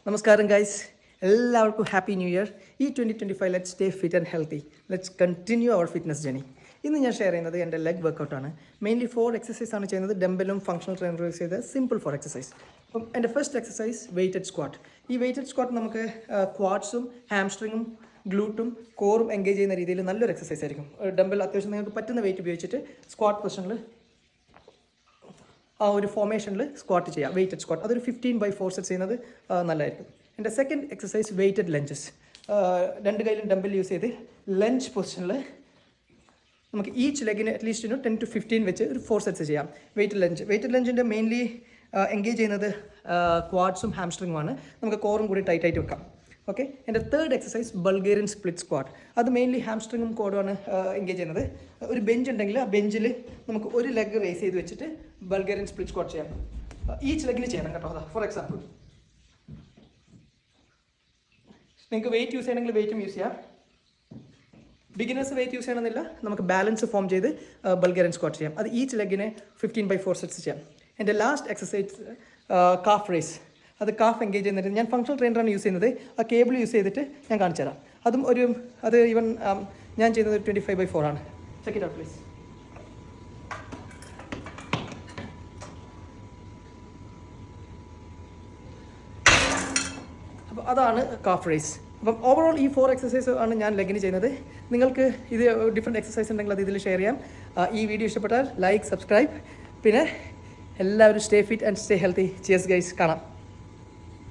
നമസ്കാരം ഗൈസ്, എല്ലാവർക്കും happy new year. ഈ 2025 let's stay fit and healthy. Let's continue our fitness journey. ഇന്ന് ഞാൻ ഷെയർ ചെയ്യുന്നത് എൻ്റെ ലെഗ് വർക്കൗട്ടാണ്. മെയിൻലി 4 എക്സസൈസ് ആണ് ചെയ്യുന്നത്. ഡംബലും ഫങ്ഷണൽ ട്രെയിനർ യൂസ് ചെയ്ത് സിമ്പിൾ 4 എക്സസൈസ്. അപ്പം എൻ്റെ ഫസ്റ്റ് എക്സസൈസ് വെയ്റ്റഡ് സ്ക്വാട്ട്. ഈ വെയ്റ്റഡ് സ്ക്വാട്ട് നമുക്ക് ക്വാഡ്സും ഹാംസ്ട്രിങ്ങും ഗ്ലൂട്ടും കോറും എൻഗേജ് ചെയ്യുന്ന രീതിയിൽ നല്ലൊരു എക്സസൈസ് ആയിരിക്കും. ഡംബൽ അത്യാവശ്യം നിങ്ങൾക്ക് പറ്റുന്ന വെയിറ്റ് ഉപയോഗിച്ചിട്ട് സ്ക്വാട്ട് പൊസിഷനിൽ ആ ഒരു ഫോർമേഷനിൽ സ്ക്വാട്ട് ചെയ്യാം. വെയ്റ്റഡ് സ്ക്വാട്ട് അതൊരു 15/4 സെറ്റ് ചെയ്യുന്നത് നല്ലതായിരിക്കും. എൻ്റെ സെക്കൻഡ് എക്സസൈസ് വെയ്റ്റഡ് ലഞ്ചസ്. 2 കൈയിലും ഡംബൽ യൂസ് ചെയ്ത് ലഞ്ച് പൊസിഷനിൽ നമുക്ക് ഈച്ച് ലെഗിന് അറ്റ്ലീസ്റ്റ് 10 to 15 വെച്ച് ഒരു 4 സെറ്റ്സ് ചെയ്യാം. വെയ്റ്റഡ് ലഞ്ചിൻ്റെ മെയിൻലി എൻഗേജ് ചെയ്യുന്നത് ക്വാഡ്സും ഹാംസ്ട്രിങ്ങുമാണ്. നമുക്ക് കോറും കൂടി ടൈറ്റായിട്ട് വെക്കാം. ഓക്കെ. എൻ്റെ third exercise Bulgarian split squat. അത് മെയിൻലി ഹാംസ്ട്രിങ്ങും കോഡുമാണ് എൻഗേജ് ചെയ്യുന്നത്. ഒരു ബെഞ്ച് ഉണ്ടെങ്കിൽ ആ ബെഞ്ചിൽ നമുക്ക് ഒരു ലെഗ് റേസ് ചെയ്ത് വെച്ചിട്ട് ബൾഗേറിയൻ സ്പ്ലിറ്റ് സ്ക്വാട്ട് ചെയ്യാം. ഈച്ച് ലെഗിന് ചെയ്യണം കേട്ടോ. അതാ ഫോർ എക്സാമ്പിൾ നിങ്ങൾക്ക് വെയിറ്റ് യൂസ് ചെയ്യണമെങ്കിൽ വെയിറ്റും യൂസ് ചെയ്യാം. ബിഗിനേഴ്സ് വെയിറ്റ് യൂസ് ചെയ്യണമെന്നില്ല. നമുക്ക് ബാലൻസ് ഫോം ചെയ്ത് ബൾഗേറിയൻ സ്ക്വാട്ട് ചെയ്യാം. അത് ഈച്ച് ലെഗിനെ 15/4 സെറ്റ്സ് ചെയ്യാം. എൻ്റെ ലാസ്റ്റ് എക്സസൈസ് കാഫ് റേസ്. അത് കാഫ് എൻഗേജ് ചെയ്യുന്നത് ഞാൻ ഫങ്ഷണൽ ട്രെയിനറാണ് യൂസ് ചെയ്യുന്നത്. ആ കേബിൾ യൂസ് ചെയ്തിട്ട് ഞാൻ കാണിച്ചു തരാം. അത് ഈവൻ ഞാൻ ചെയ്യുന്നത് 25/4 ആണ്. Check it out please. അപ്പോൾ അതാണ് കാഫ് റേസ്. അപ്പം ഓവറോൾ ഈ 4 എക്സസൈസ് ആണ് ഞാൻ ലെഗിന് ചെയ്യുന്നത്. നിങ്ങൾക്ക് ഇത് ഡിഫറെൻറ്റ് എക്സസൈസ് ഉണ്ടെങ്കിൽ അത് ഇതിൽ ഷെയർ ചെയ്യാം. ഈ വീഡിയോ ഇഷ്ടപ്പെട്ടാൽ ലൈക്ക്, സബ്സ്ക്രൈബ്. പിന്നെ എല്ലാവരും stay fit and stay healthy. Cheers guys. കാണാം.